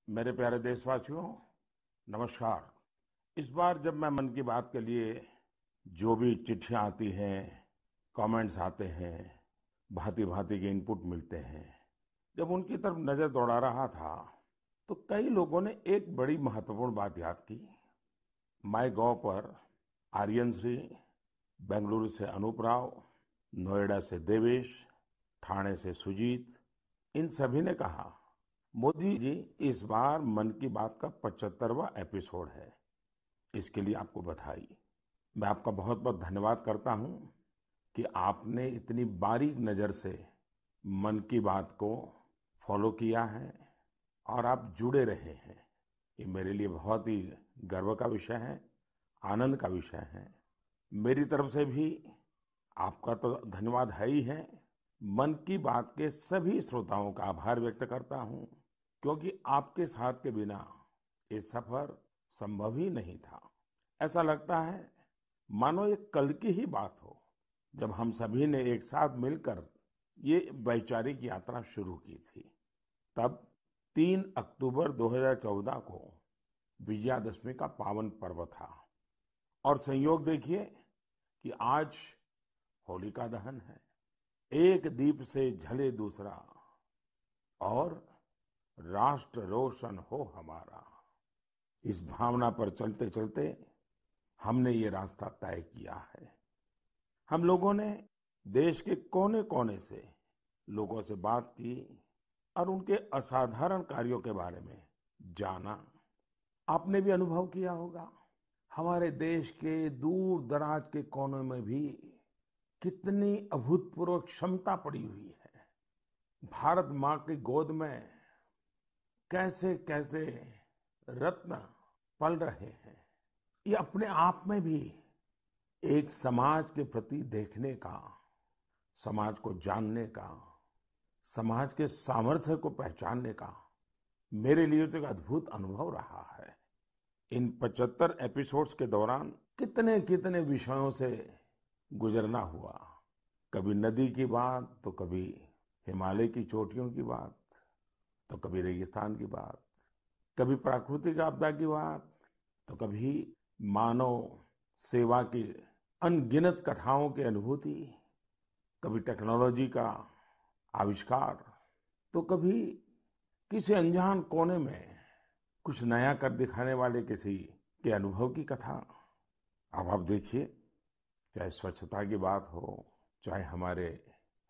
मेरे प्यारे देशवासियों, नमस्कार। इस बार जब मैं मन की बात के लिए जो भी चिट्ठियां आती हैं, कमेंट्स आते हैं, भांति भांति के इनपुट मिलते हैं, जब उनकी तरफ नजर दौड़ा रहा था तो कई लोगों ने एक बड़ी महत्वपूर्ण बात याद की। माई गॉव पर आर्यन श्री, बेंगलुरु से अनूप राव, नोएडा से देवेश, ठाणे से सुजीत, इन सभी ने कहा, मोदी जी, इस बार मन की बात का 75वां एपिसोड है। इसके लिए आपको बधाई। मैं आपका बहुत बहुत धन्यवाद करता हूं कि आपने इतनी बारीक नजर से मन की बात को फॉलो किया है और आप जुड़े रहे हैं। ये मेरे लिए बहुत ही गर्व का विषय है, आनंद का विषय है। मेरी तरफ से भी आपका तो धन्यवाद है ही है। मन की बात के सभी श्रोताओं का आभार व्यक्त करता हूं, क्योंकि आपके साथ के बिना ये सफर संभव ही नहीं था। ऐसा लगता है मानो ये कल की ही बात हो, जब हम सभी ने एक साथ मिलकर ये वैचारिक यात्रा शुरू की थी। तब 3 अक्टूबर 2014 को विजयादशमी का पावन पर्व था और संयोग देखिए कि आज होलिका दहन है। एक दीप से जले दूसरा और राष्ट्र रोशन हो हमारा। इस भावना पर चलते चलते हमने ये रास्ता तय किया है। हम लोगों ने देश के कोने कोने से लोगों से बात की और उनके असाधारण कार्यों के बारे में जाना। आपने भी अनुभव किया होगा, हमारे देश के दूर दराज के कोनों में भी कितनी अभूतपूर्व क्षमता पड़ी हुई है। भारत माँ की गोद में कैसे कैसे रत्न पल रहे हैं। ये अपने आप में भी एक समाज के प्रति देखने का, समाज को जानने का, समाज के सामर्थ्य को पहचानने का मेरे लिए तो एक अद्भुत अनुभव रहा है। इन 75 एपिसोड्स के दौरान कितने कितने विषयों से गुजरना हुआ। कभी नदी की बात, तो कभी हिमालय की चोटियों की बात, तो कभी रेगिस्तान की बात, कभी प्राकृतिक आपदा की बात, तो कभी मानव सेवा की अनगिनत कथाओं की अनुभूति, कभी टेक्नोलॉजी का आविष्कार, तो कभी किसी अनजान कोने में कुछ नया कर दिखाने वाले किसी के अनुभव की कथा। अब आप देखिए, चाहे स्वच्छता की बात हो, चाहे हमारे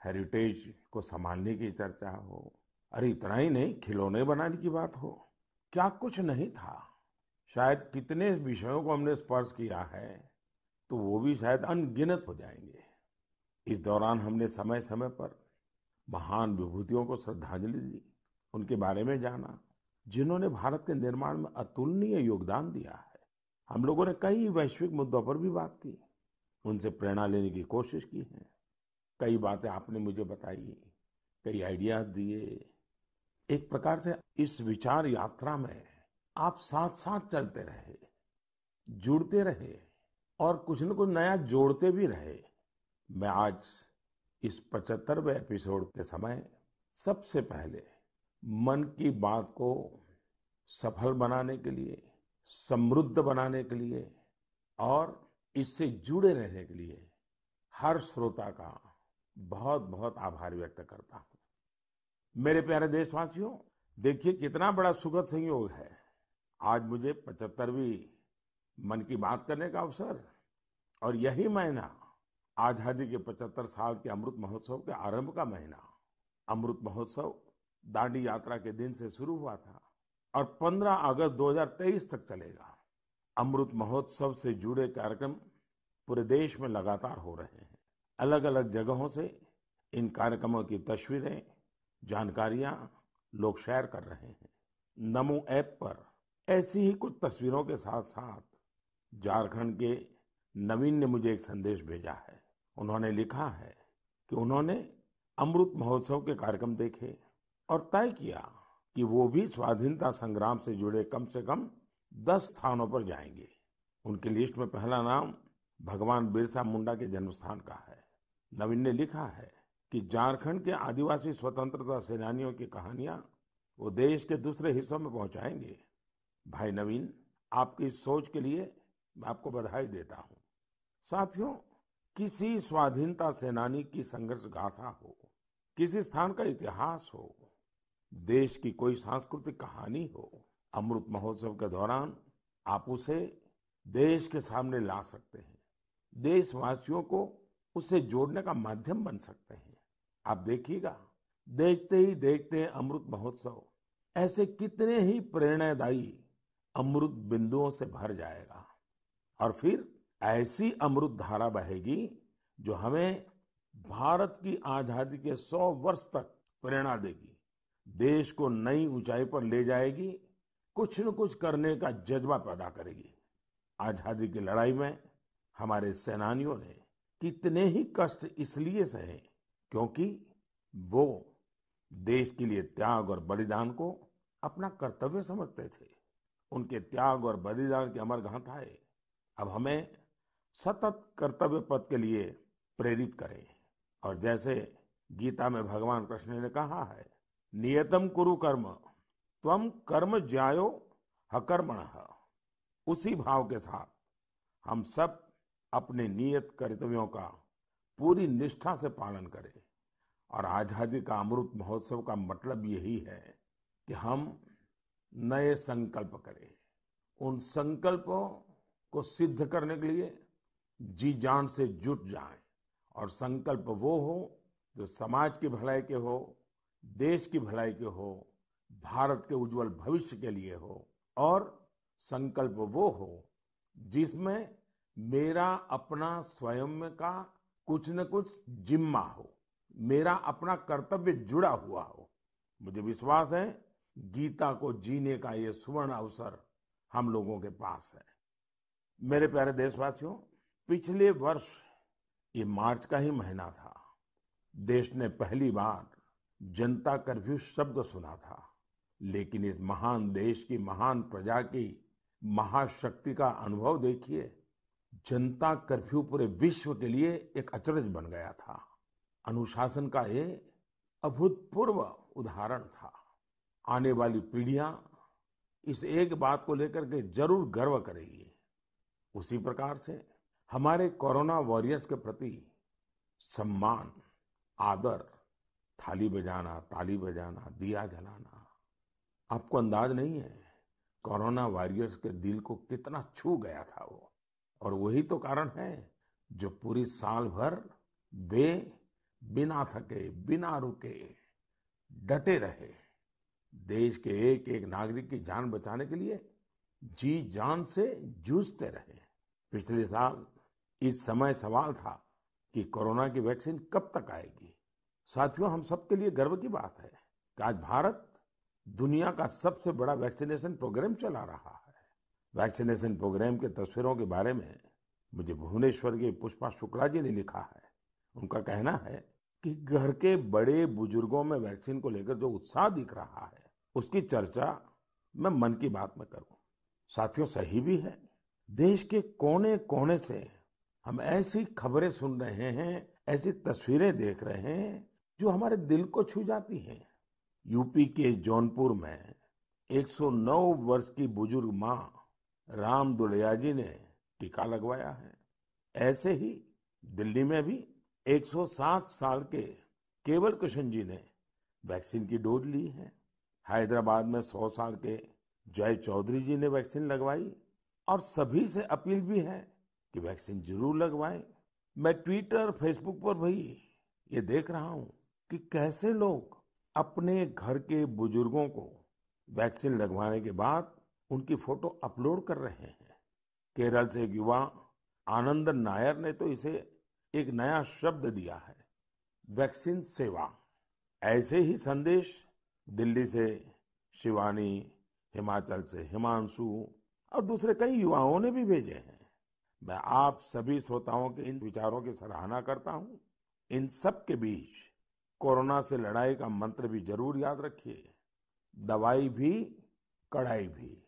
हेरिटेज को संभालने की चर्चा हो, अरे इतना ही नहीं, खिलौने बनाने की बात हो, क्या कुछ नहीं था। शायद कितने विषयों को हमने स्पर्श किया है, तो वो भी शायद अनगिनत हो जाएंगे। इस दौरान हमने समय समय पर महान विभूतियों को श्रद्धांजलि दी, उनके बारे में जाना, जिन्होंने भारत के निर्माण में अतुलनीय योगदान दिया है। हम लोगों ने कई वैश्विक मुद्दों पर भी बात की, उनसे प्रेरणा लेने की कोशिश की है। कई बातें आपने मुझे बताई, कई आइडियाज दिए। एक प्रकार से इस विचार यात्रा में आप साथ साथ चलते रहे, जुड़ते रहे और कुछ न कुछ नया जोड़ते भी रहे। मैं आज इस 75वें एपिसोड के समय सबसे पहले मन की बात को सफल बनाने के लिए, समृद्ध बनाने के लिए और इससे जुड़े रहने के लिए हर श्रोता का बहुत बहुत आभार व्यक्त करता हूं। मेरे प्यारे देशवासियों, देखिए कितना बड़ा सुखद संयोग है। आज मुझे 75वीं मन की बात करने का अवसर, और यही महीना आजादी के 75 साल के अमृत महोत्सव के आरंभ का महीना। अमृत महोत्सव दांडी यात्रा के दिन से शुरू हुआ था और 15 अगस्त 2023 तक चलेगा। अमृत महोत्सव से जुड़े कार्यक्रम पूरे देश में लगातार हो रहे हैं। अलग अलग जगहों से इन कार्यक्रमों की तस्वीरें, जानकारियां लोग शेयर कर रहे हैं। नमो ऐप पर ऐसी ही कुछ तस्वीरों के साथ साथ झारखंड के नवीन ने मुझे एक संदेश भेजा है। उन्होंने लिखा है कि उन्होंने अमृत महोत्सव के कार्यक्रम देखे और तय किया कि वो भी स्वाधीनता संग्राम से जुड़े कम से कम 10 स्थानों पर जाएंगे। उनकी लिस्ट में पहला नाम भगवान बिरसा मुंडा के जन्म स्थान का है। नवीन ने लिखा है कि झारखंड के आदिवासी स्वतंत्रता सेनानियों की कहानियां वो देश के दूसरे हिस्सों में पहुंचाएंगे। भाई नवीन, आपकी इस सोच के लिए मैं आपको बधाई देता हूं। साथियों, किसी स्वाधीनता सेनानी की संघर्ष गाथा हो, किसी स्थान का इतिहास हो, देश की कोई सांस्कृतिक कहानी हो, अमृत महोत्सव के दौरान आप उसे देश के सामने ला सकते हैं, देशवासियों को उससे जोड़ने का माध्यम बन सकते हैं। आप देखिएगा, देखते ही देखते अमृत महोत्सव ऐसे कितने ही प्रेरणादायी अमृत बिंदुओं से भर जाएगा और फिर ऐसी अमृत धारा बहेगी जो हमें भारत की आजादी के 100 वर्ष तक प्रेरणा देगी, देश को नई ऊंचाई पर ले जाएगी, कुछ न कुछ करने का जज्बा पैदा करेगी। आजादी की लड़ाई में हमारे सेनानियों ने कितने ही कष्ट इसलिए सहे क्योंकि वो देश के लिए त्याग और बलिदान को अपना कर्तव्य समझते थे। उनके त्याग और बलिदान की अमर गाथाएं अब हमें सतत कर्तव्य पथ के लिए प्रेरित करें। और जैसे गीता में भगवान कृष्ण ने कहा है, नियतम कुरु कर्म त्वम कर्म ज्यायो हकर्मणः, उसी भाव के साथ हम सब अपने नियत कर्तव्यों का पूरी निष्ठा से पालन करें। और आजादी का अमृत महोत्सव का मतलब यही है कि हम नए संकल्प करें, उन संकल्पों को सिद्ध करने के लिए जी जान से जुट जाएं। और संकल्प वो हो जो समाज की भलाई के हो, देश की भलाई के हो, भारत के उज्जवल भविष्य के लिए हो। और संकल्प वो हो जिसमें मेरा अपना स्वयं का कुछ न कुछ जिम्मा हो, मेरा अपना कर्तव्य जुड़ा हुआ हो। मुझे विश्वास है गीता को जीने का ये सुवर्ण अवसर हम लोगों के पास है। मेरे प्यारे देशवासियों, पिछले वर्ष ये मार्च का ही महीना था, देश ने पहली बार जनता कर्फ्यू शब्द सुना था। लेकिन इस महान देश की महान प्रजा की महाशक्ति का अनुभव देखिए, जनता कर्फ्यू पूरे विश्व के लिए एक अचरज बन गया था। अनुशासन का ये अभूतपूर्व उदाहरण था। आने वाली पीढ़ियां इस एक बात को लेकर के जरूर गर्व करेगी। उसी प्रकार से हमारे कोरोना वॉरियर्स के प्रति सम्मान, आदर, थाली बजाना, ताली बजाना, दिया जलाना, आपको अंदाज नहीं है कोरोना वॉरियर्स के दिल को कितना छू गया था वो। और वही तो कारण है जो पूरी साल भर वे बिना थके, बिना रुके डटे रहे, देश के एक एक नागरिक की जान बचाने के लिए जी जान से जूझते रहे। पिछले साल इस समय सवाल था कि कोरोना की वैक्सीन कब तक आएगी। साथियों, हम सबके लिए गर्व की बात है कि आज भारत दुनिया का सबसे बड़ा वैक्सीनेशन प्रोग्राम चला रहा है। वैक्सीनेशन प्रोग्राम के तस्वीरों के बारे में मुझे भुवनेश्वर के पुष्पा शुक्ला जी ने लिखा है। उनका कहना है कि घर के बड़े बुजुर्गों में वैक्सीन को लेकर जो उत्साह दिख रहा है, उसकी चर्चा मैं मन की बात में करूं। साथियों, सही भी है, देश के कोने कोने से हम ऐसी खबरें सुन रहे हैं, ऐसी तस्वीरें देख रहे हैं जो हमारे दिल को छू जाती हैं। यूपी के जौनपुर में 109 वर्ष की बुजुर्ग मां राम दुलैया जी ने टीका लगवाया है। ऐसे ही दिल्ली में भी 107 साल के केवल कृष्ण जी ने वैक्सीन की डोज ली है। हैदराबाद में 100 साल के जय चौधरी जी ने वैक्सीन लगवाई। और सभी से अपील भी है कि वैक्सीन जरूर लगवाएं। मैं ट्विटर, फेसबुक पर भी ये देख रहा हूं कि कैसे लोग अपने घर के बुजुर्गों को वैक्सीन लगवाने के बाद उनकी फोटो अपलोड कर रहे हैं। केरल से एक युवा आनंद नायर ने तो इसे एक नया शब्द दिया है, वैक्सीन सेवा। ऐसे ही संदेश दिल्ली से शिवानी, हिमाचल से हिमांशु और दूसरे कई युवाओं ने भी भेजे हैं। मैं आप सभी श्रोताओं के इन विचारों की सराहना करता हूं। इन सब के बीच कोरोना से लड़ाई का मंत्र भी जरूर याद रखिए, दवाई भी कड़ाई भी।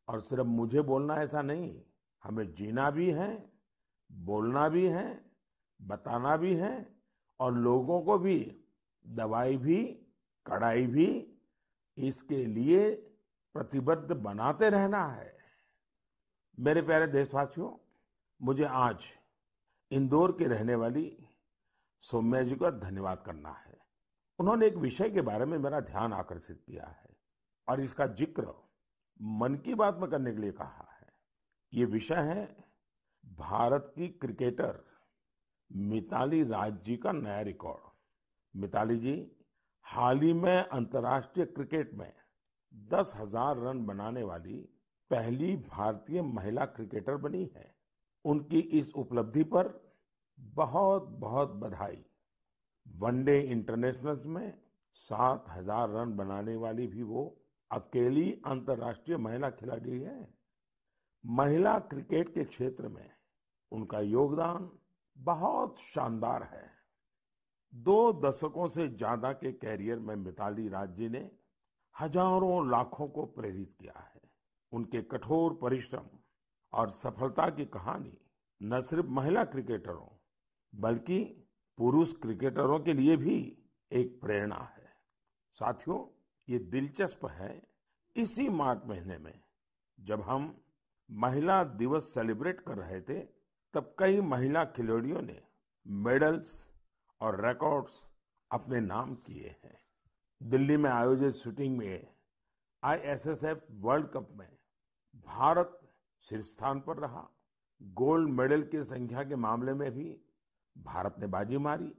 और सिर्फ मुझे बोलना ऐसा नहीं, हमें जीना भी है, बोलना भी है, बताना भी है और लोगों को भी दवाई भी कड़ाई भी इसके लिए प्रतिबद्ध बनाते रहना है। मेरे प्यारे देशवासियों, मुझे आज इंदौर की रहने वाली सौम्या जी का धन्यवाद करना है। उन्होंने एक विषय के बारे में मेरा ध्यान आकर्षित किया है और इसका जिक्र मन की बात में करने के लिए कहा है। ये विषय है भारत की क्रिकेटर मिताली राज जी का नया रिकॉर्ड। मिताली जी हाल ही में अंतर्राष्ट्रीय क्रिकेट में 10,000 रन बनाने वाली पहली भारतीय महिला क्रिकेटर बनी है। उनकी इस उपलब्धि पर बहुत बहुत बधाई। वनडे इंटरनेशनल्स में 7,000 रन बनाने वाली भी वो अकेली अंतर्राष्ट्रीय महिला खिलाड़ी है। महिला क्रिकेट के क्षेत्र में उनका योगदान बहुत शानदार है। 2 दशकों से ज्यादा के कैरियर में मिताली राज जी ने हजारों लाखों को प्रेरित किया है। उनके कठोर परिश्रम और सफलता की कहानी न सिर्फ महिला क्रिकेटरों बल्कि पुरुष क्रिकेटरों के लिए भी एक प्रेरणा है। साथियों, ये दिलचस्प है, इसी मार्च महीने में जब हम महिला दिवस सेलिब्रेट कर रहे थे, तब कई महिला खिलाड़ियों ने मेडल्स और रिकॉर्ड्स अपने नाम किए हैं। दिल्ली में आयोजित शूटिंग में आईएसएसएफ वर्ल्ड कप में भारत शीर्ष स्थान पर रहा। गोल्ड मेडल की संख्या के मामले में भी भारत ने बाजी मारी।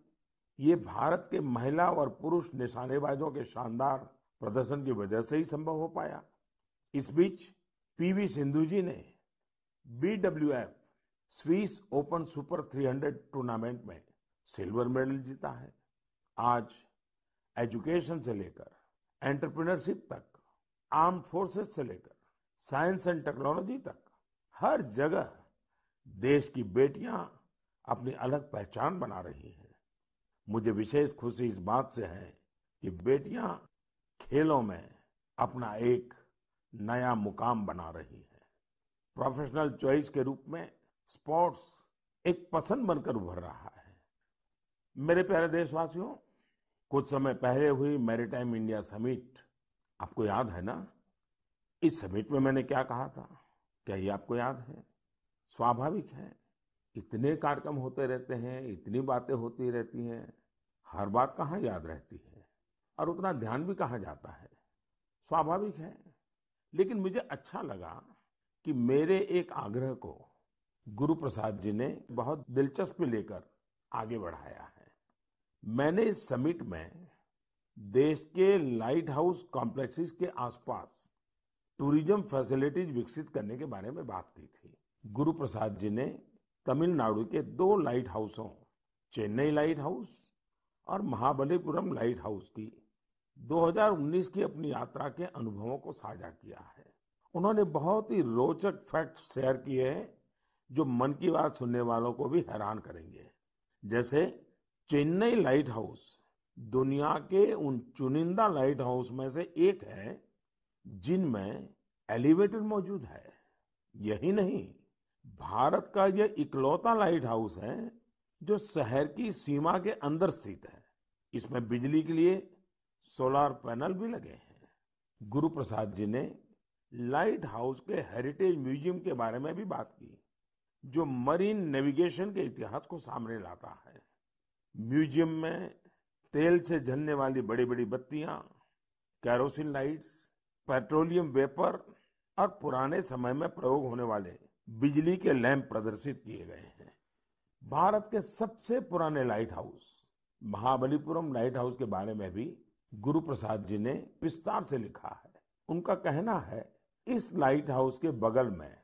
ये भारत के महिला और पुरुष निशानेबाजों के शानदार प्रदर्शन की वजह से ही संभव हो पाया। इस बीच पीवी सिंधु जी ने BWF Swiss open super 300 tournament में सिल्वर मेडल जीता है। आज एजुकेशन से लेकर एंटरप्रेन्योरशिप तक, आर्म्ड फोर्सेस से लेकर साइंस एंड टेक्नोलॉजी तक, हर जगह देश की बेटियां अपनी अलग पहचान बना रही हैं। मुझे विशेष खुशी इस बात से है कि बेटियां खेलों में अपना एक नया मुकाम बना रही हैं। प्रोफेशनल चॉइस के रूप में स्पोर्ट्स एक पसंद बनकर उभर रहा है। मेरे प्यारे देशवासियों, कुछ समय पहले हुई मैरीटाइम इंडिया समिट आपको याद है ना? इस समिट में मैंने क्या कहा था? क्या ये आपको याद है? स्वाभाविक है, इतने कार्यक्रम होते रहते हैं, इतनी बातें होती रहती हैं, हर बात कहाँ याद रहती है और उतना ध्यान भी कहाँ जाता है। स्वाभाविक है, लेकिन मुझे अच्छा लगा कि मेरे एक आग्रह को गुरु प्रसाद जी ने बहुत दिलचस्पी लेकर आगे बढ़ाया है। मैंने इस समिट में देश के लाइट हाउस कॉम्प्लेक्सेस के आसपास टूरिज्म फैसिलिटीज विकसित करने के बारे में बात की थी। गुरु प्रसाद जी ने तमिलनाडु के 2 लाइट हाउसों, चेन्नई लाइट हाउस और महाबलीपुरम लाइट हाउस की 2019 की अपनी यात्रा के अनुभवों को साझा किया है। उन्होंने बहुत ही रोचक फैक्ट्स शेयर किए हैं जो मन की बात सुनने वालों को भी हैरान करेंगे। जैसे चेन्नई लाइट हाउस दुनिया के उन चुनिंदा लाइट हाउस में से एक है जिनमें एलिवेटर मौजूद है। यही नहीं, भारत का यह इकलौता लाइट हाउस है जो शहर की सीमा के अंदर स्थित है। इसमें बिजली के लिए सोलर पैनल भी लगे हैं। गुरु प्रसाद जी ने लाइट हाउस के हेरिटेज म्यूजियम के बारे में भी बात की, जो मरीन नेविगेशन के इतिहास को सामने लाता है। म्यूजियम में तेल से जलने वाली बड़ी बड़ी बत्तियां, कैरोसिन लाइट्स, पेट्रोलियम वेपर और पुराने समय में प्रयोग होने वाले बिजली के लैंप प्रदर्शित किए गए हैं। भारत के सबसे पुराने light house Mahabalipuram light house के बारे में भी गुरु प्रसाद जी ने विस्तार से लिखा है। उनका कहना है, इस लाइट हाउस के बगल में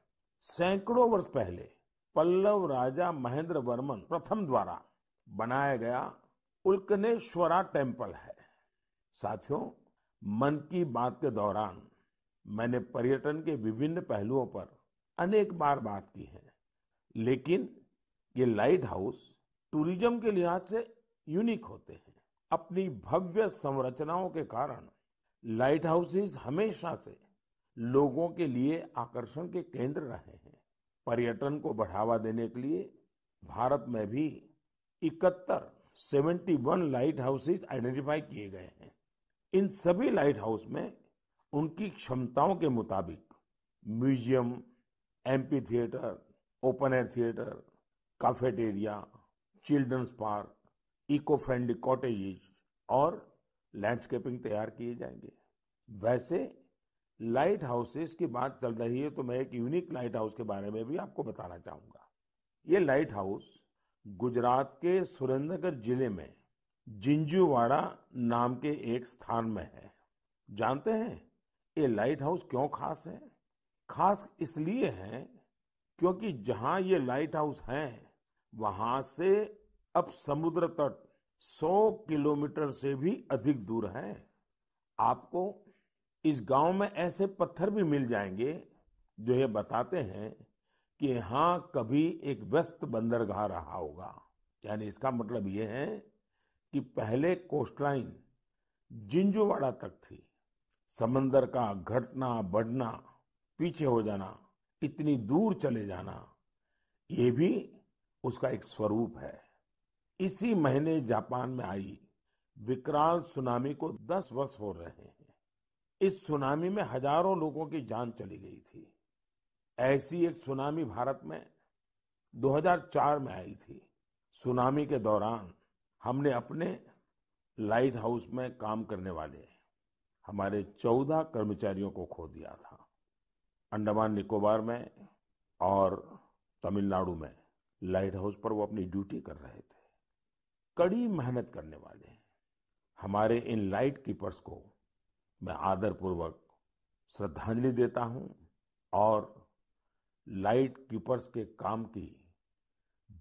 सैकड़ों वर्ष पहले पल्लव राजा महेंद्र वर्मन प्रथम द्वारा बनाया गया उल्कनेश्वरा टेम्पल है। साथियों, मन की बात के दौरान मैंने पर्यटन के विभिन्न पहलुओं पर अनेक बार बात की है, लेकिन ये लाइट हाउस टूरिज्म के लिहाज से यूनिक होते हैं। अपनी भव्य संरचनाओं के कारण लाइट हाउसेस हमेशा से लोगों के लिए आकर्षण के केंद्र रहे हैं। पर्यटन को बढ़ावा देने के लिए भारत में भी 71 लाइट हाउसेस आइडेंटिफाई किए गए हैं। इन सभी लाइट हाउस में उनकी क्षमताओं के मुताबिक museum, amphitheatre, open air theatre, cafeteria, children's park, eco friendly cottages और लैंडस्केपिंग तैयार किए जाएंगे। वैसे लाइट हाउसेस की बात चल रही है तो मैं एक यूनिक लाइट हाउस के बारे में भी आपको बताना चाहूंगा। ये लाइट हाउस गुजरात के सुरेंद्रनगर जिले में जिंजूवाड़ा नाम के एक स्थान में है। जानते हैं ये लाइट हाउस क्यों खास है? खास इसलिए है क्योंकि जहां ये लाइट हाउस है वहां से अब समुद्र तट 100 किलोमीटर से भी अधिक दूर है। आपको इस गांव में ऐसे पत्थर भी मिल जाएंगे जो ये बताते हैं कि यहाँ कभी एक व्यस्त बंदरगाह रहा होगा। यानी इसका मतलब ये है कि पहले कोस्टलाइन जिंजूवाड़ा तक थी। समंदर का घटना बढ़ना, पीछे हो जाना, इतनी दूर चले जाना, ये भी उसका एक स्वरूप है। इसी महीने जापान में आई विकराल सुनामी को 10 वर्ष हो रहे हैं। इस सुनामी में हजारों लोगों की जान चली गई थी। ऐसी एक सुनामी भारत में 2004 में आई थी। सुनामी के दौरान हमने अपने लाइट हाउस में काम करने वाले हमारे 14 कर्मचारियों को खो दिया था। अंडमान निकोबार में और तमिलनाडु में लाइट हाउस पर वो अपनी ड्यूटी कर रहे थे। कड़ी मेहनत करने वाले हमारे इन लाइट कीपर्स को मैं आदरपूर्वक श्रद्धांजलि देता हूं और लाइट कीपर्स के काम की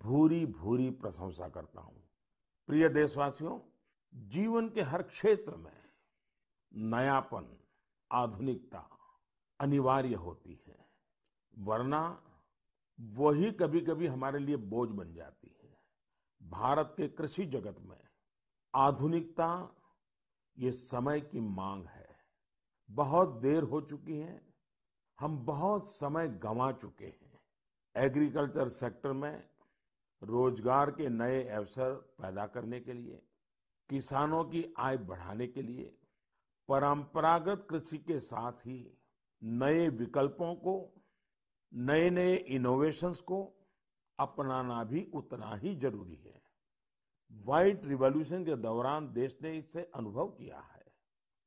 भूरी भूरी प्रशंसा करता हूं। प्रिय देशवासियों, जीवन के हर क्षेत्र में नयापन, आधुनिकता अनिवार्य होती है, वरना वही कभी कभी हमारे लिए बोझ बन जाती है। भारत के कृषि जगत में आधुनिकता ये समय की मांग है। बहुत देर हो चुकी है, हम बहुत समय गंवा चुके हैं। एग्रीकल्चर सेक्टर में रोजगार के नए अवसर पैदा करने के लिए, किसानों की आय बढ़ाने के लिए परंपरागत कृषि के साथ ही नए विकल्पों को, नए नए इनोवेशंस को अपनाना भी उतना ही जरूरी है। व्हाइट रिवॉल्यूशन के दौरान देश ने इससे अनुभव किया है।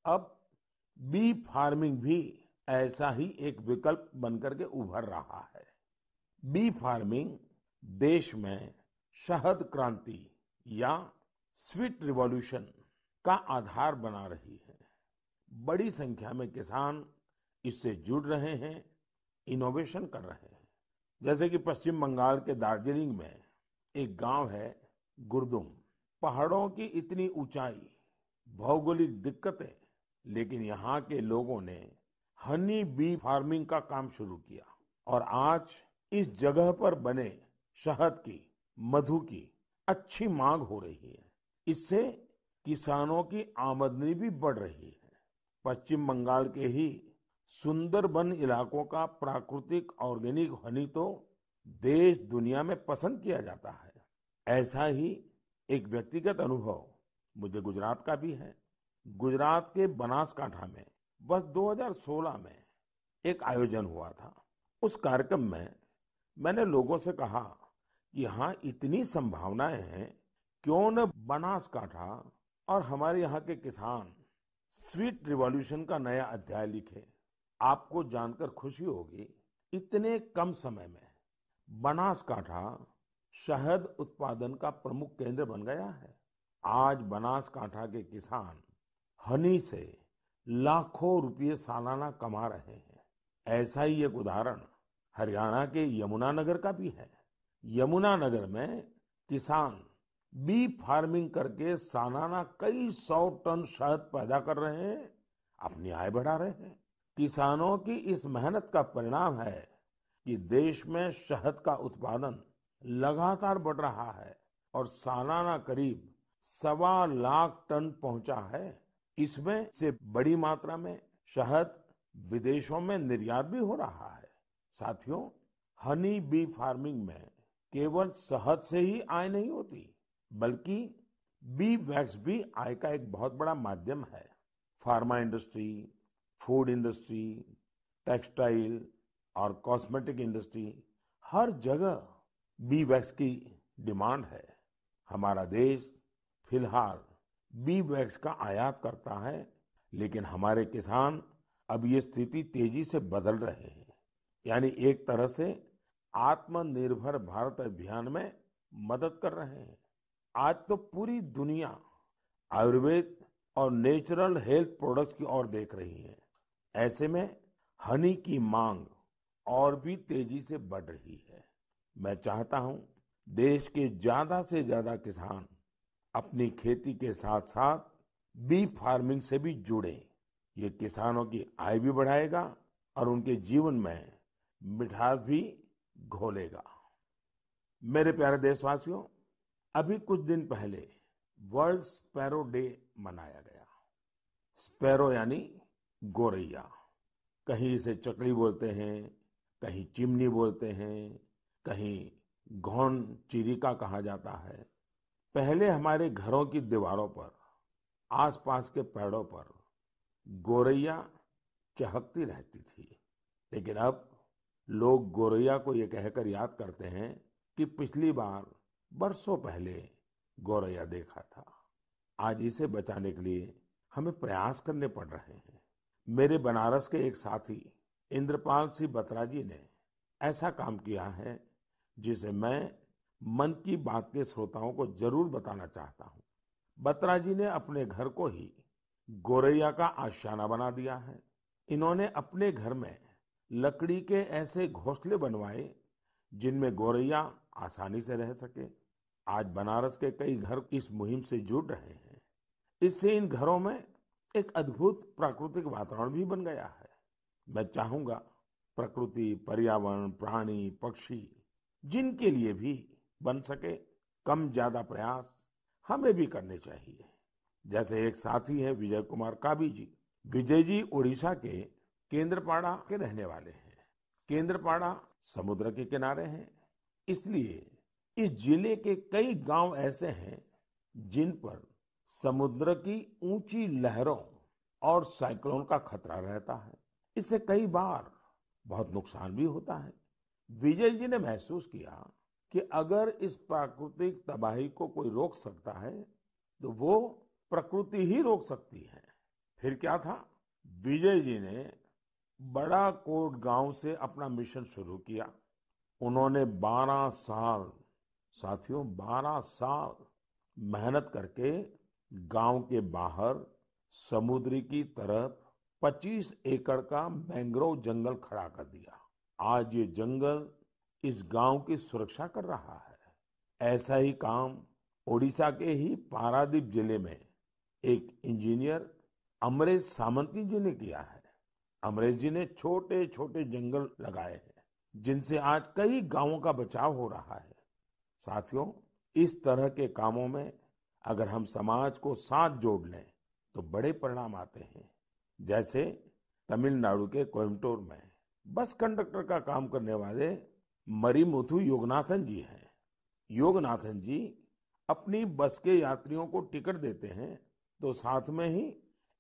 अब बी फार्मिंग भी ऐसा ही एक विकल्प बनकर के उभर रहा है। बी फार्मिंग देश में शहद क्रांति या स्वीट रिवॉल्यूशन का आधार बना रही है। बड़ी संख्या में किसान इससे जुड़ रहे हैं, इनोवेशन कर रहे हैं। जैसे कि पश्चिम बंगाल के दार्जिलिंग में एक गांव है गुरदुम। पहाड़ों की इतनी ऊंचाई, भौगोलिक दिक्कतें, लेकिन यहाँ के लोगों ने हनी बी फार्मिंग का काम शुरू किया और आज इस जगह पर बने शहद की, मधु की अच्छी मांग हो रही है। इससे किसानों की आमदनी भी बढ़ रही है। पश्चिम बंगाल के ही सुंदरबन इलाकों का प्राकृतिक ऑर्गेनिक हनी तो देश दुनिया में पसंद किया जाता है। ऐसा ही एक व्यक्तिगत अनुभव मुझे गुजरात का भी है। गुजरात के बनासकांठा में बस 2016 में एक आयोजन हुआ था। उस कार्यक्रम में मैंने लोगों से कहा कि यहाँ इतनी संभावनाएं हैं, क्यों न बनासकांठा और हमारे यहाँ के किसान स्वीट रिवॉल्यूशन का नया अध्याय लिखे। आपको जानकर खुशी होगी, इतने कम समय में बनासकांठा शहद उत्पादन का प्रमुख केंद्र बन गया है। आज बनासकांठा के किसान हनी से लाखों रुपये सालाना कमा रहे हैं। ऐसा ही एक उदाहरण हरियाणा के यमुनानगर का भी है। यमुनानगर में किसान बी फार्मिंग करके सालाना कई 100 टन शहद पैदा कर रहे हैं, अपनी आय बढ़ा रहे हैं। किसानों की इस मेहनत का परिणाम है कि देश में शहद का उत्पादन लगातार बढ़ रहा है और सालाना करीब 1.25 लाख टन पहुंचा है। इसमें से बड़ी मात्रा में शहद विदेशों में निर्यात भी हो रहा है। साथियों, हनी बी फार्मिंग में केवल शहद से ही आय नहीं होती, बल्कि बी वैक्स भी आय का एक बहुत बड़ा माध्यम है। Pharma industry, food industry, textile और कॉस्मेटिक इंडस्ट्री, हर जगह बी वैक्स की डिमांड है। हमारा देश फिलहाल बी वैक्स का आयात करता है, लेकिन हमारे किसान अब ये स्थिति तेजी से बदल रहे हैं। यानी एक तरह से आत्मनिर्भर भारत अभियान में मदद कर रहे हैं। आज तो पूरी दुनिया आयुर्वेद और नेचुरल हेल्थ प्रोडक्ट्स की ओर देख रही है। ऐसे में हनी की मांग और भी तेजी से बढ़ रही है। मैं चाहता हूं देश के ज्यादा से ज्यादा किसान अपनी खेती के साथ साथ बी फार्मिंग से भी जुड़े। ये किसानों की आय भी बढ़ाएगा और उनके जीवन में मिठास भी घोलेगा। मेरे प्यारे देशवासियों, अभी कुछ दिन पहले वर्ल्ड स्पैरो डे मनाया गया। स्पैरो यानी गोरैया। कहीं इसे चकली बोलते हैं, कहीं चिमनी बोलते हैं, कहीं घौन चिरिका कहा जाता है। पहले हमारे घरों की दीवारों पर, आसपास के पेड़ों पर गोरैया चहकती रहती थी। लेकिन अब लोग गोरैया को ये कहकर याद करते हैं कि पिछली बार बरसों पहले गोरैया देखा था। आज इसे बचाने के लिए हमें प्रयास करने पड़ रहे हैं। मेरे बनारस के एक साथी इंद्रपाल सिंह बत्रा जी ने ऐसा काम किया है जिसे मैं मन की बात के श्रोताओं को जरूर बताना चाहता हूँ। बत्रा जी ने अपने घर को ही गोरैया का आशियाना बना दिया है। इन्होंने अपने घर में लकड़ी के ऐसे घोंसले बनवाए जिनमें गोरैया आसानी से रह सके। आज बनारस के कई घर इस मुहिम से जुड़ रहे हैं। इससे इन घरों में एक अद्भुत प्राकृतिक वातावरण भी बन गया है। मैं चाहूंगा प्रकृति, पर्यावरण, प्राणी, पक्षी जिनके लिए भी बन सके, कम ज्यादा प्रयास हमें भी करने चाहिए। जैसे एक साथी है विजय कुमार काबी जी। विजय जी उड़ीसा के केंद्रपाड़ा के रहने वाले हैं। केंद्रपाड़ा समुद्र के किनारे है, इसलिए इस जिले के कई गांव ऐसे हैं जिन पर समुद्र की ऊंची लहरों और साइक्लोन का खतरा रहता है। इससे कई बार बहुत नुकसान भी होता है। विजय जी ने महसूस किया कि अगर इस प्राकृतिक तबाही को कोई रोक सकता है तो वो प्रकृति ही रोक सकती है। फिर क्या था, विजय जी ने बड़ा कोट गांव से अपना मिशन शुरू किया। उन्होंने 12 साल, साथियों 12 साल मेहनत करके गांव के बाहर समुद्र की तरफ 25 एकड़ का मैंग्रोव जंगल खड़ा कर दिया। आज ये जंगल इस गांव की सुरक्षा कर रहा है। ऐसा ही काम ओडिशा के ही पारादीप जिले में एक इंजीनियर अमरेश सामंती जी ने किया है। अमरेश जी ने छोटे छोटे जंगल लगाए हैं जिनसे आज कई गांवों का बचाव हो रहा है। साथियों, इस तरह के कामों में अगर हम समाज को साथ जोड़ लें तो बड़े परिणाम आते हैं। जैसे तमिलनाडु के कोयम्बटूर में बस कंडक्टर का काम करने वाले मरिमुथु योगनाथन जी हैं। योगनाथन जी अपनी बस के यात्रियों को टिकट देते हैं तो साथ में ही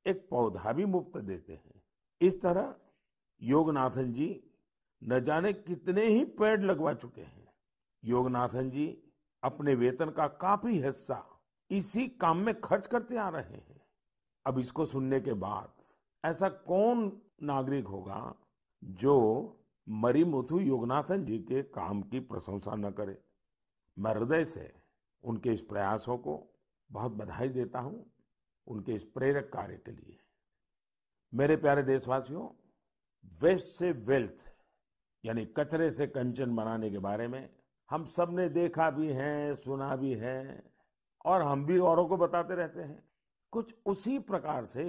एक पौधा भी मुफ्त देते हैं। इस तरह योगनाथन जी न जाने कितने ही पेड़ लगवा चुके हैं। योगनाथन जी अपने वेतन का काफी हिस्सा इसी काम में खर्च करते आ रहे हैं। अब इसको सुनने के बाद ऐसा कौन नागरिक होगा जो मरिमुथु योगनाथन जी के काम की प्रशंसा न करे। मैं हृदय से उनके इस प्रयासों को बहुत बधाई देता हूं, उनके इस प्रेरक कार्य के लिए। मेरे प्यारे देशवासियों, वेस्ट से वेल्थ यानी कचरे से कंचन बनाने के बारे में हम सब ने देखा भी है, सुना भी है और हम भी औरों को बताते रहते हैं। कुछ उसी प्रकार से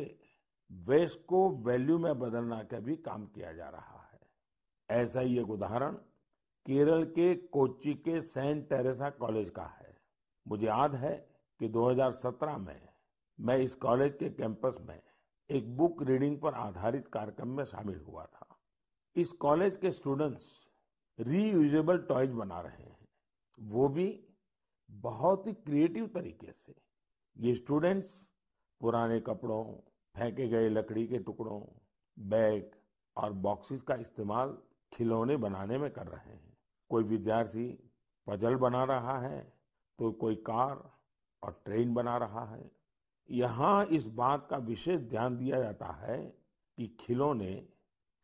वेस्ट को वैल्यू में बदलना का भी काम किया जा रहा है। ऐसा ही एक उदाहरण केरल के कोच्चि के सेंट टेरेसा कॉलेज का है। मुझे याद है कि 2017 में मैं इस कॉलेज के कैंपस में एक बुक रीडिंग पर आधारित कार्यक्रम में शामिल हुआ था। इस कॉलेज के स्टूडेंट्स रीयूजेबल टॉयज बना रहे हैं, वो भी बहुत ही क्रिएटिव तरीके से। ये स्टूडेंट्स पुराने कपड़ों, फेंके गए लकड़ी के टुकड़ों बैग और बॉक्सेस का इस्तेमाल खिलौने बनाने में कर रहे हैं। कोई विद्यार्थी पजल बना रहा है, तो कोई कार और ट्रेन बना रहा है। यहाँ इस बात का विशेष ध्यान दिया जाता है कि खिलौने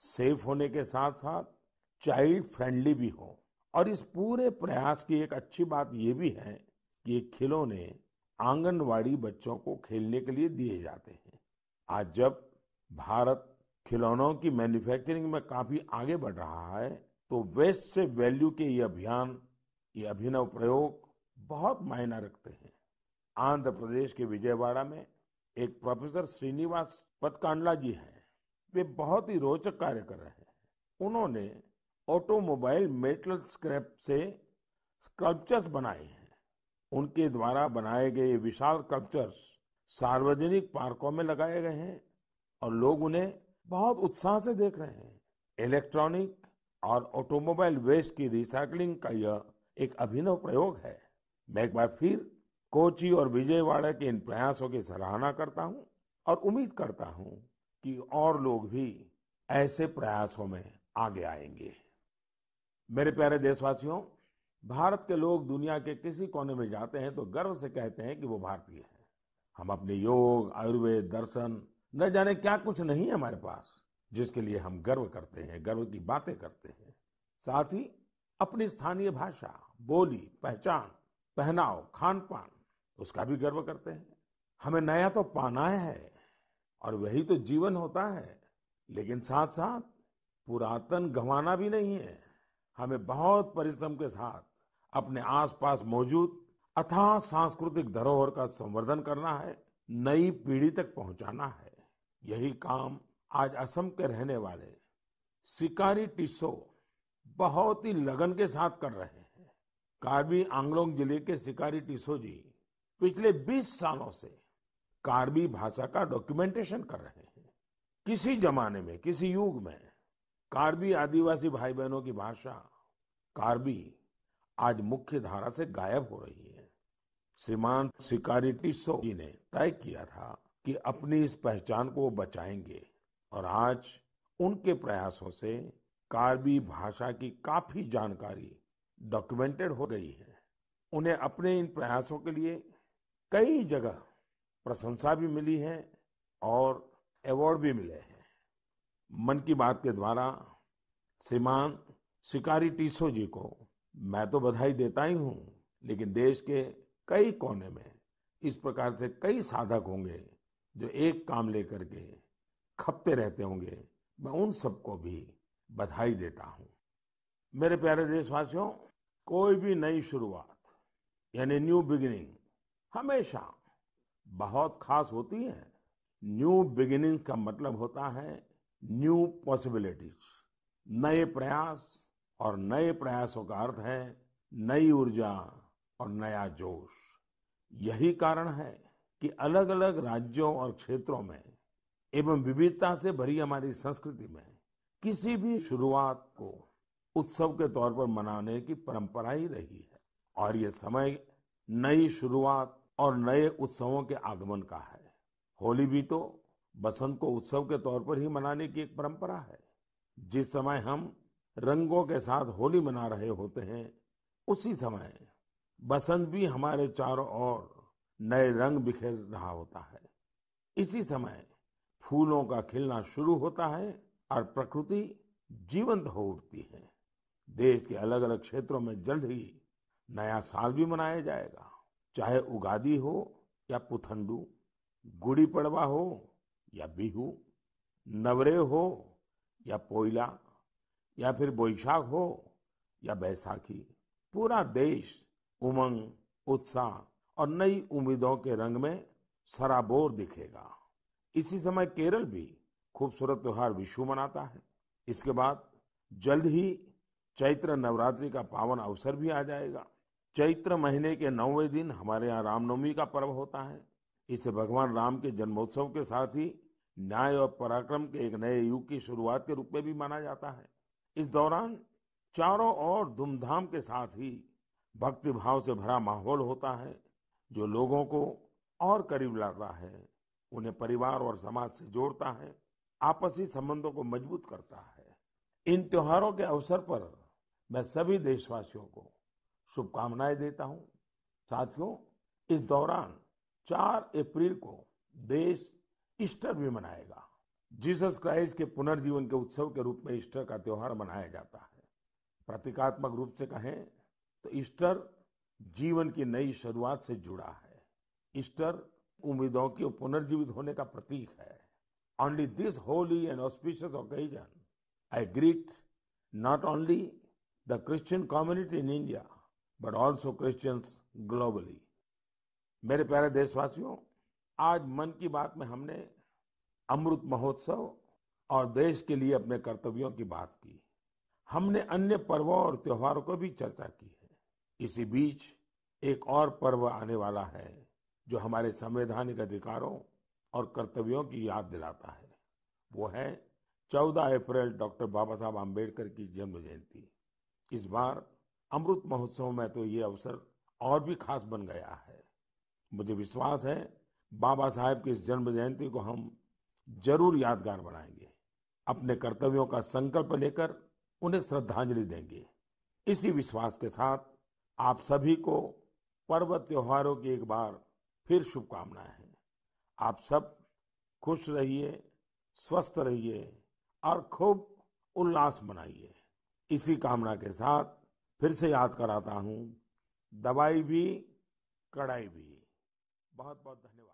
सेफ होने के साथ साथ चाइल्ड फ्रेंडली भी हो। और इस पूरे प्रयास की एक अच्छी बात ये भी है कि ये खिलौने आंगनवाड़ी बच्चों को खेलने के लिए दिए जाते हैं। आज जब भारत खिलौनों की मैन्युफैक्चरिंग में काफी आगे बढ़ रहा है, तो वेस्ट से वैल्यू के ये अभियान, ये अभिनव प्रयोग बहुत मायना रखते हैं। आंध्र प्रदेश के विजयवाड़ा में एक प्रोफेसर श्रीनिवास पदकांडला जी हैं। वे बहुत ही रोचक कार्य कर रहे हैं। उन्होंने ऑटोमोबाइल मेटल स्क्रैप से स्कल्पचर्स बनाए हैं। उनके द्वारा बनाए गए ये विशाल स्कल्पचर्स सार्वजनिक पार्कों में लगाए गए हैं और लोग उन्हें बहुत उत्साह से देख रहे हैं। इलेक्ट्रॉनिक और ऑटोमोबाइल वेस्ट की रिसाइकलिंग का यह एक अभिनव प्रयोग है। मैं एक बार फिर कोच्चि और विजयवाड़ा के इन प्रयासों की सराहना करता हूं और उम्मीद करता हूं कि और लोग भी ऐसे प्रयासों में आगे आएंगे। मेरे प्यारे देशवासियों, भारत के लोग दुनिया के किसी कोने में जाते हैं तो गर्व से कहते हैं कि वो भारतीय हैं। हम अपने योग, आयुर्वेद, दर्शन, न जाने क्या कुछ नहीं है हमारे पास, जिसके लिए हम गर्व करते हैं, गर्व की बातें करते हैं। साथ ही अपनी स्थानीय भाषा, बोली, पहचान, पहनाव, खान पान, उसका भी गर्व करते हैं। हमें नया तो पाना है और वही तो जीवन होता है, लेकिन साथ साथ पुरातन गंवाना भी नहीं है। हमें बहुत परिश्रम के साथ अपने आसपास मौजूद अथाह सांस्कृतिक धरोहर का संवर्धन करना है, नई पीढ़ी तक पहुंचाना है। यही काम आज असम के रहने वाले सिकारी टिस्सौ बहुत ही लगन के साथ कर रहे हैं। कार्बी आंगलोंग जिले के सिकारी टिस्सौ जी पिछले 20 सालों से कार्बी भाषा का डॉक्यूमेंटेशन कर रहे हैं। किसी जमाने में, किसी युग में कार्बी आदिवासी भाई बहनों की भाषा कार्बी आज मुख्य धारा से गायब हो रही है। श्रीमान सिकारी टिस्सौ जी ने तय किया था कि अपनी इस पहचान को वो बचाएंगे और आज उनके प्रयासों से कार्बी भाषा की काफी जानकारी डॉक्यूमेंटेड हो गई है। उन्हें अपने इन प्रयासों के लिए कई जगह प्रशंसा भी मिली है और अवार्ड भी मिले हैं। मन की बात के द्वारा श्रीमान सिकारी टिस्सौ जी को मैं तो बधाई देता ही हूँ, लेकिन देश के कई कोने में इस प्रकार से कई साधक होंगे जो एक काम लेकर के खपते रहते होंगे। मैं उन सबको भी बधाई देता हूँ। मेरे प्यारे देशवासियों, कोई भी नई शुरुआत यानी न्यू बिगिनिंग हमेशा बहुत खास होती है। न्यू बिगिनिंग का मतलब होता है न्यू पॉसिबिलिटीज, नए प्रयास, और नए प्रयासों का अर्थ है नई ऊर्जा और नया जोश। यही कारण है कि अलग अलग राज्यों और क्षेत्रों में एवं विविधता से भरी हमारी संस्कृति में किसी भी शुरुआत को उत्सव के तौर पर मनाने की परंपरा ही रही है। और ये समय नई शुरुआत और नए उत्सवों के आगमन का है। होली भी तो बसंत को उत्सव के तौर पर ही मनाने की एक परंपरा है। जिस समय हम रंगों के साथ होली मना रहे होते हैं, उसी समय बसंत भी हमारे चारों ओर नए रंग बिखेर रहा होता है। इसी समय फूलों का खिलना शुरू होता है और प्रकृति जीवंत हो उठती है। देश के अलग अलग क्षेत्रों में जल्द ही नया साल भी मनाया जाएगा, चाहे उगादी हो या पुथंडू, गुड़ी पड़वा हो या बिहू, नवरेह हो या पोइला, या फिर बोईशाख हो या बैसाखी। पूरा देश उमंग, उत्साह और नई उम्मीदों के रंग में सराबोर दिखेगा। इसी समय केरल भी खूबसूरत त्योहार विशु मनाता है। इसके बाद जल्द ही चैत्र नवरात्रि का पावन अवसर भी आ जाएगा। चैत्र महीने के 9वें दिन हमारे यहाँ रामनवमी का पर्व होता है। इसे भगवान राम के जन्मोत्सव के साथ ही न्याय और पराक्रम के एक नए युग की शुरुआत के रूप में भी माना जाता है। इस दौरान चारों ओर धूमधाम के साथ ही भक्ति भाव से भरा माहौल होता है, जो लोगों को और करीब लाता है, उन्हें परिवार और समाज से जोड़ता है। आपसी संबंधों को मजबूत करता है। इन त्योहारों के अवसर पर मैं सभी देशवासियों को शुभकामनाएं देता हूं। साथियों, इस दौरान 4 अप्रैल को देश ईस्टर भी मनाएगा। जीसस क्राइस्ट के पुनर्जीवन के उत्सव के रूप में ईस्टर का त्योहार मनाया जाता है। प्रतीकात्मक रूप से कहें तो ईस्टर जीवन की नई शुरुआत से जुड़ा है। ईस्टर उम्मीदों के पुनर्जीवित होने का प्रतीक है। Only this Holi and auspicious occasion I greet not only the Christian community in India but also Christians globally. मेरे प्यारे देशवासियों, आज मन की बात में हमने अमृत महोत्सव और देश के लिए अपने कर्तव्यों की बात की। हमने अन्य पर्वों और त्योहारों को भी चर्चा की है। इसी बीच एक और पर्व आने वाला है जो हमारे संवैधानिक अधिकारों और कर्तव्यों की याद दिलाता है। वो है 14 अप्रैल डॉक्टर बाबा साहब आम्बेडकर की जन्म जयंती। इस बार अमृत महोत्सव में तो ये अवसर और भी खास बन गया है। मुझे विश्वास है बाबा साहब की इस जन्म जयंती को हम जरूर यादगार बनाएंगे, अपने कर्तव्यों का संकल्प लेकर उन्हें श्रद्धांजलि देंगे। इसी विश्वास के साथ आप सभी को पर्व त्योहारों की एक बार फिर शुभकामनाएं हैं। आप सब खुश रहिए, स्वस्थ रहिए और खूब उल्लास मनाइए। इसी कामना के साथ फिर से याद कराता हूं, दवाई भी कड़ाई भी। बहुत बहुत धन्यवाद।